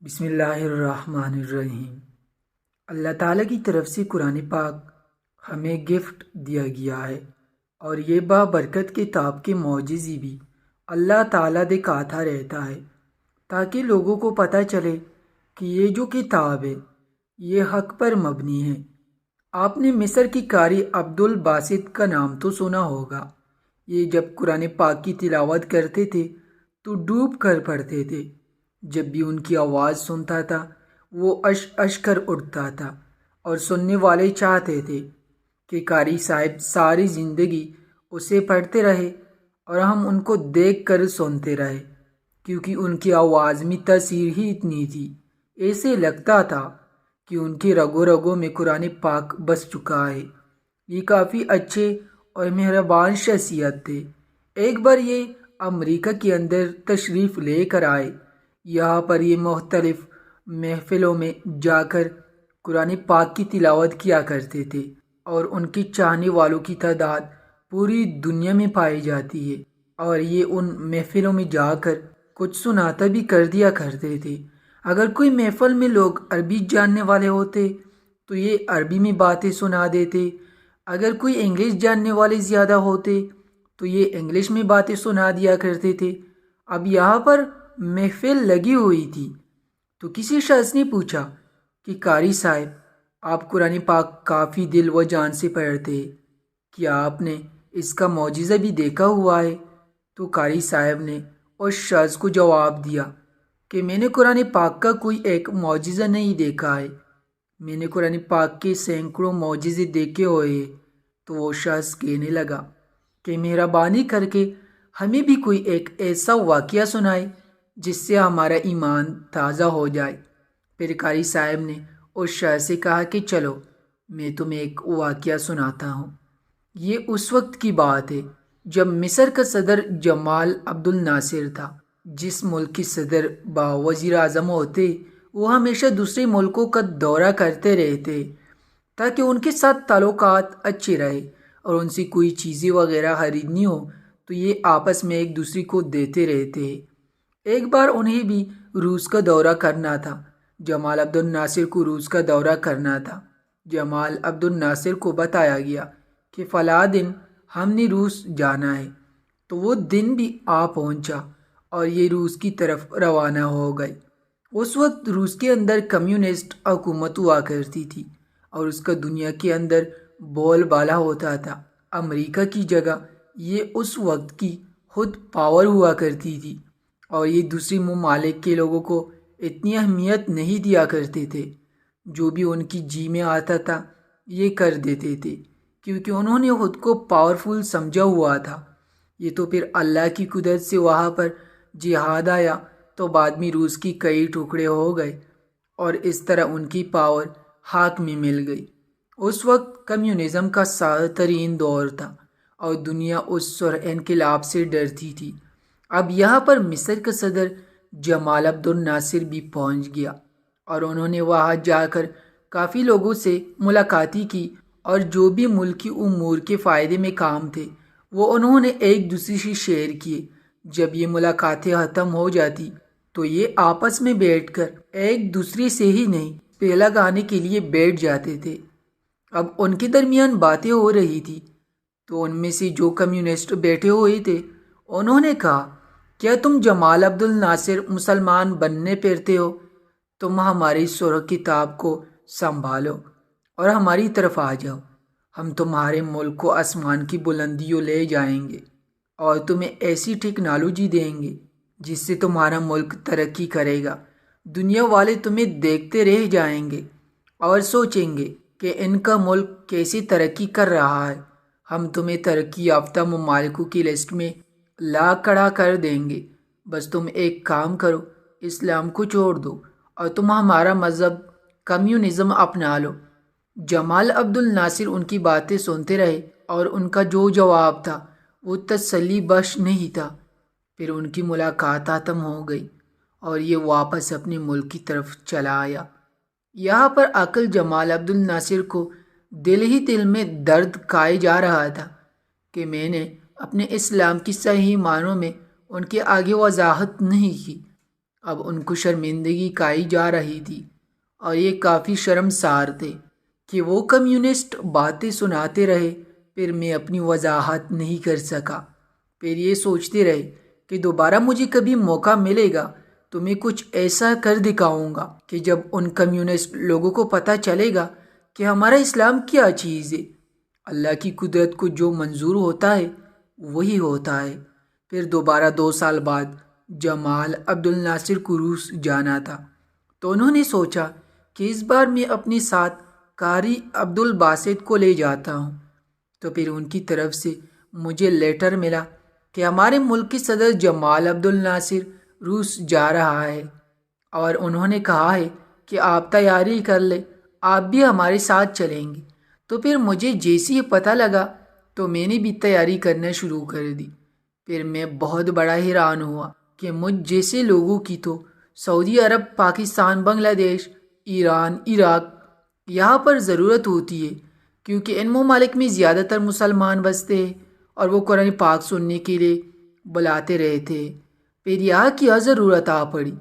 بسم اللہ الرحمن الرحیم۔ اللہ تعالیٰ کی طرف سے قرآن پاک ہمیں گفٹ دیا گیا ہے، اور یہ بابرکت کتاب کے معجزے بھی اللہ تعالیٰ دکھاتا رہتا ہے تاکہ لوگوں کو پتہ چلے کہ یہ جو کتاب ہے یہ حق پر مبنی ہے۔ آپ نے مصر کی قاری عبد الباسط کا نام تو سنا ہوگا۔ یہ جب قرآن پاک کی تلاوت کرتے تھے تو ڈوب کر پڑھتے تھے۔ جب بھی ان کی آواز سنتا تھا وہ اش کر اٹھتا تھا، اور سننے والے چاہتے تھے کہ قاری صاحب ساری زندگی اسے پڑھتے رہے اور ہم ان کو دیکھ کر سنتے رہے، کیونکہ ان کی آواز میں تاثیر ہی اتنی تھی۔ ایسے لگتا تھا کہ ان کی رگوں رگوں میں قرآن پاک بس چکا ہے۔ یہ کافی اچھے اور مہربان شخصیت تھے۔ ایک بار یہ امریکہ کے اندر تشریف لے کر آئے۔ یہاں پر یہ مختلف محفلوں میں جا کر قرآن پاک کی تلاوت کیا کرتے تھے، اور ان کی چاہنے والوں کی تعداد پوری دنیا میں پائی جاتی ہے، اور یہ ان محفلوں میں جا کر کچھ سناتا بھی کر دیا کرتے تھے۔ اگر کوئی محفل میں لوگ عربی جاننے والے ہوتے تو یہ عربی میں باتیں سنا دیتے، اگر کوئی انگلش جاننے والے زیادہ ہوتے تو یہ انگلش میں باتیں سنا دیا کرتے تھے۔ اب یہاں پر محفل لگی ہوئی تھی تو کسی شخص نے پوچھا کہ قاری صاحب، آپ قرآن پاک کافی دل و جان سے پڑھتے ہیں، کیا آپ نے اس کا معجزہ بھی دیکھا ہوا ہے؟ تو قاری صاحب نے اس شخص کو جواب دیا کہ میں نے قرآن پاک کا کوئی ایک معجزہ نہیں دیکھا ہے، میں نے قرآن پاک کے سینکڑوں معجزے دیکھے ہوئے ہیں۔ تو وہ شخص کہنے لگا کہ مہربانی کر کے ہمیں بھی کوئی ایک ایسا واقعہ سنائے جس سے ہمارا ایمان تازہ ہو جائے۔ پھر قاری صاحب نے اس شخص سے کہا کہ چلو میں تمہیں ایک واقعہ سناتا ہوں۔ یہ اس وقت کی بات ہے جب مصر کا صدر جمال عبد الناصر تھا۔ جس ملک کے صدر وزیر اعظم ہوتے وہ ہمیشہ دوسرے ملکوں کا دورہ کرتے رہتے تاکہ ان کے ساتھ تعلقات اچھے رہے، اور ان سے کوئی چیزیں وغیرہ خریدنی ہو تو یہ آپس میں ایک دوسرے کو دیتے رہتے ہیں۔ ایک بار انہیں بھی روس کا دورہ کرنا تھا۔ جمال عبد الناصر کو روس کا دورہ کرنا تھا۔ جمال عبد الناصر کو بتایا گیا کہ فلاں دن ہم نے روس جانا ہے، تو وہ دن بھی آ پہنچا اور یہ روس کی طرف روانہ ہو گئے۔ اس وقت روس کے اندر کمیونسٹ حکومت ہوا کرتی تھی، اور اس کا دنیا کے اندر بول بالا ہوتا تھا۔ امریکہ کی جگہ یہ اس وقت کی خود پاور ہوا کرتی تھی، اور یہ دوسری ممالک کے لوگوں کو اتنی اہمیت نہیں دیا کرتے تھے۔ جو بھی ان کی جی میں آتا تھا یہ کر دیتے تھے، کیونکہ انہوں نے خود کو پاورفل سمجھا ہوا تھا۔ یہ تو پھر اللہ کی قدرت سے وہاں پر جہاد آیا تو بعد میں روس کی کئی ٹکڑے ہو گئے، اور اس طرح ان کی پاور ہاتھ میں مل گئی۔ اس وقت کمیونزم کا سادہ ترین دور تھا، اور دنیا اس سرخ انقلاب سے ڈرتی تھی۔ اب یہاں پر مصر کا صدر جمال عبد الناصر بھی پہنچ گیا، اور انہوں نے وہاں جا کر کافی لوگوں سے ملاقاتی کی، اور جو بھی ملکی امور کے فائدے میں کام تھے وہ انہوں نے ایک دوسرے سے شیئر کیے۔ جب یہ ملاقاتیں ختم ہو جاتی تو یہ آپس میں بیٹھ کر ایک دوسرے سے ہی نہیں پیلا گانے کے لیے بیٹھ جاتے تھے۔ اب ان کے درمیان باتیں ہو رہی تھی تو ان میں سے جو کمیونسٹ بیٹھے ہوئے تھے انہوں نے کہا، کیا تم جمال عبد الناصر مسلمان بننے پھرتے ہو؟ تم ہماری سرخ کتاب کو سنبھالو اور ہماری طرف آ جاؤ، ہم تمہارے ملک کو آسمان کی بلندیوں لے جائیں گے، اور تمہیں ایسی ٹیکنالوجی دیں گے جس سے تمہارا ملک ترقی کرے گا۔ دنیا والے تمہیں دیکھتے رہ جائیں گے اور سوچیں گے کہ ان کا ملک کیسی ترقی کر رہا ہے۔ ہم تمہیں ترقی یافتہ ممالکوں کی لسٹ میں لا کھڑا کر دیں گے، بس تم ایک کام کرو، اسلام کو چھوڑ دو اور تم ہمارا مذہب کمیونزم اپنا لو۔ جمال عبد الناصر ان کی باتیں سنتے رہے، اور ان کا جو جواب تھا وہ تسلی بخش نہیں تھا۔ پھر ان کی ملاقات ختم ہو گئی اور یہ واپس اپنے ملک کی طرف چلا آیا۔ یہاں پر عقل جمال عبد الناصر کو دل ہی دل میں درد کھائے جا رہا تھا کہ میں نے اپنے اسلام کی صحیح معنوں میں ان کے آگے وضاحت نہیں کی، اب ان کو شرمندگی کائی جا رہی تھی اور یہ کافی شرمسار تھے کہ وہ کمیونسٹ باتیں سناتے رہے۔ پھر میں اپنی وضاحت نہیں کر سکا۔ پھر یہ سوچتے رہے کہ دوبارہ مجھے کبھی موقع ملے گا تو میں کچھ ایسا کر دکھاؤں گا کہ جب ان کمیونسٹ لوگوں کو پتہ چلے گا کہ ہمارا اسلام کیا چیز ہے، اللہ کی قدرت کو جو منظور ہوتا ہے وہی ہوتا ہے۔ پھر دوبارہ 2 سال بعد جمال عبد الناصر کو روس جانا تھا، تو انہوں نے سوچا کہ اس بار میں اپنے ساتھ قاری عبد الباسط کو لے جاتا ہوں۔ تو پھر ان کی طرف سے مجھے لیٹر ملا کہ ہمارے ملک کے صدر جمال عبد الناصر روس جا رہا ہے اور انہوں نے کہا ہے کہ آپ تیاری کر لیں، آپ بھی ہمارے ساتھ چلیں گے۔ تو پھر مجھے جیسے ہی پتہ لگا تو میں نے بھی تیاری کرنا شروع کر دی۔ پھر میں بہت بڑا حیران ہوا کہ مجھ جیسے لوگوں کی تو سعودی عرب، پاکستان، بنگلہ دیش، ایران، عراق یہاں پر ضرورت ہوتی ہے، کیونکہ ان ممالک میں زیادہ تر مسلمان بستے ہیں اور وہ قرآن پاک سننے کے لیے بلاتے رہتے ہیں۔ پھر یہاں کیا ضرورت آ پڑی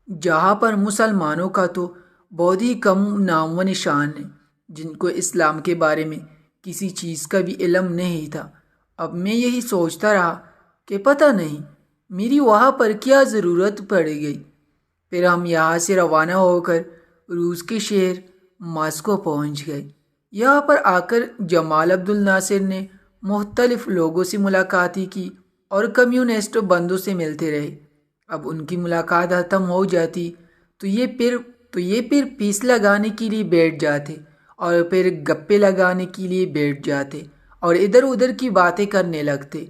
جہاں پر مسلمانوں کا تو بہت ہی کم نام و نشان ہے، جن کو اسلام کے بارے میں کسی چیز کا بھی علم نہیں تھا۔ اب میں یہی سوچتا رہا کہ پتہ نہیں میری وہاں پر کیا ضرورت پڑ گئی۔ پھر ہم یہاں سے روانہ ہو کر روس کے شہر ماسکو پہنچ گئے۔ یہاں پر آ کر جمال عبد الناصر نے مختلف لوگوں سے ملاقاتیں کی اور کمیونسٹ بندوں سے ملتے رہے۔ اب ان کی ملاقات ختم ہو جاتی تو یہ پھر پیس لگانے کے لیے بیٹھ جاتے اور پھر گپے لگانے کے لیے بیٹھ جاتے اور ادھر ادھر کی باتیں کرنے لگتے۔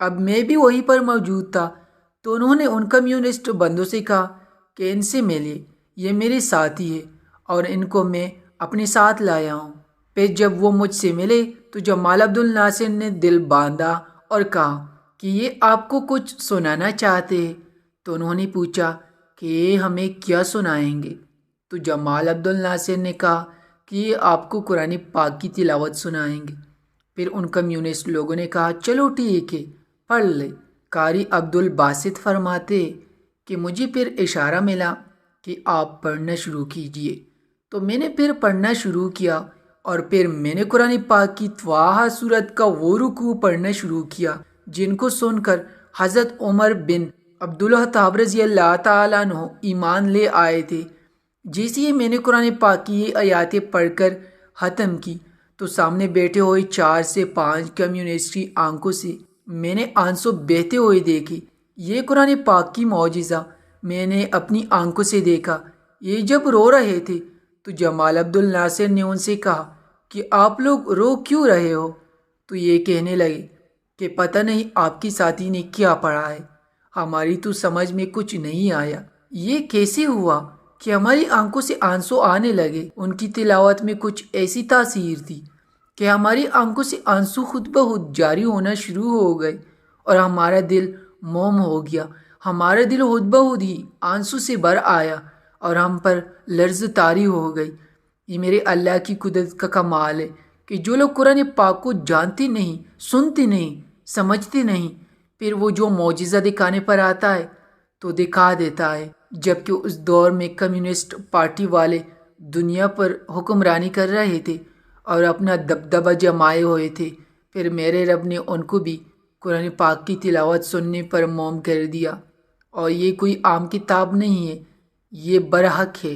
اب میں بھی وہیں پر موجود تھا، تو انہوں نے ان کمیونسٹ بندوں سے کہا کہ ان سے ملے، یہ میرے ساتھی ہے اور ان کو میں اپنے ساتھ لایا ہوں۔ پھر جب وہ مجھ سے ملے تو جمال عبد الناصر نے دل باندھا اور کہا کہ یہ آپ کو کچھ سنانا چاہتے ہیں۔ تو انہوں نے پوچھا کہ یہ ہمیں کیا سنائیں گے؟ تو جمال عبد الناصر نے کہا کہ یہ آپ کو قرآن پاک کی تلاوت سنائیں گے۔ پھر ان کمیونسٹ لوگوں نے کہا چلو ٹھیک ہے، پڑھ لے۔ قاری عبد الباسط فرماتے کہ مجھے پھر اشارہ ملا کہ آپ پڑھنا شروع کیجئے۔ تو میں نے پھر پڑھنا شروع کیا اور پھر میں نے قرآن پاک کی طٰہٰ سورت کا وہ رکوع پڑھنا شروع کیا جن کو سن کر حضرت عمر بن عبدالخطاب رضی اللہ تعالیٰ عنہ ایمان لے آئے تھے۔ جیسے ہی میں نے قرآن پاک کی یہ آیاتیں پڑھ کر ختم کی تو سامنے بیٹھے ہوئے 4 سے 5 کمیونسٹی آنکھوں سے میں نے آنسو بہتے ہوئے دیکھے۔ یہ قرآن پاک کی معجزہ میں نے اپنی آنکھوں سے دیکھا۔ یہ جب رو رہے تھے تو جمال عبد الناصر نے ان سے کہا کہ آپ لوگ رو کیوں رہے ہو؟ تو یہ کہنے لگے کہ پتہ نہیں آپ کی ساتھی نے کیا پڑھا ہے، ہماری تو سمجھ میں کچھ نہیں آیا۔ یہ کیسے ہوا کہ ہماری آنکھوں سے آنسو آنے لگے؟ ان کی تلاوت میں کچھ ایسی تاثیر تھی کہ ہماری آنکھوں سے آنسو خود بخود جاری ہونا شروع ہو گئے اور ہمارا دل موم ہو گیا۔ ہمارا دل خود بخود ہی آنسو سے بھر آیا اور ہم پر لرز طاری ہو گئی۔ یہ میرے اللہ کی قدرت کا کمال ہے کہ جو لوگ قرآن پاک کو جانتے نہیں، سنتے نہیں، سمجھتے نہیں، پھر وہ جو معجزہ دکھانے پر آتا ہے تو دکھا دیتا ہے۔ جبکہ اس دور میں کمیونسٹ پارٹی والے دنیا پر حکمرانی کر رہے تھے اور اپنا دبدبہ جمائے ہوئے تھے، پھر میرے رب نے ان کو بھی قرآن پاک کی تلاوت سننے پر موم کر دیا۔ اور یہ کوئی عام کتاب نہیں ہے، یہ برحق ہے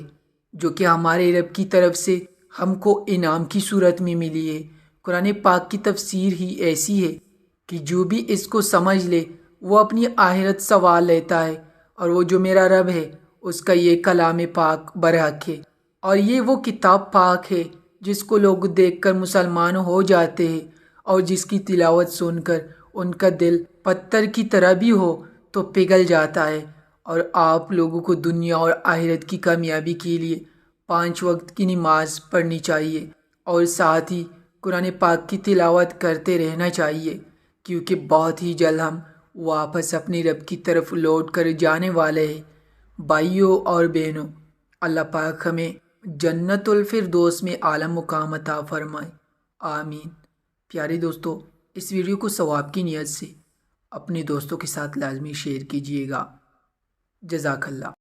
جو کہ ہمارے رب کی طرف سے ہم کو انعام کی صورت میں ملی ہے۔ قرآن پاک کی تفسیر ہی ایسی ہے کہ جو بھی اس کو سمجھ لے وہ اپنی آخرت سنوار لیتا ہے، اور وہ جو میرا رب ہے اس کا یہ کلام پاک برحق ہے، اور یہ وہ کتاب پاک ہے جس کو لوگ دیکھ کر مسلمان ہو جاتے ہیں اور جس کی تلاوت سن کر ان کا دل پتھر کی طرح بھی ہو تو پگھل جاتا ہے۔ اور آپ لوگوں کو دنیا اور آخرت کی کامیابی کے لیے 5 وقت کی نماز پڑھنی چاہیے اور ساتھ ہی قرآن پاک کی تلاوت کرتے رہنا چاہیے، کیونکہ بہت ہی جلد ہم واپس اپنے رب کی طرف لوٹ کر جانے والے ہیں۔ بھائیوں اور بہنوں، اللہ پاک ہمیں جنت الفردوس میں اعلیٰ مقام عطا فرمائے، آمین۔ پیارے دوستو، اس ویڈیو کو ثواب کی نیت سے اپنے دوستوں کے ساتھ لازمی شیئر کیجیے گا۔ جزاک اللہ۔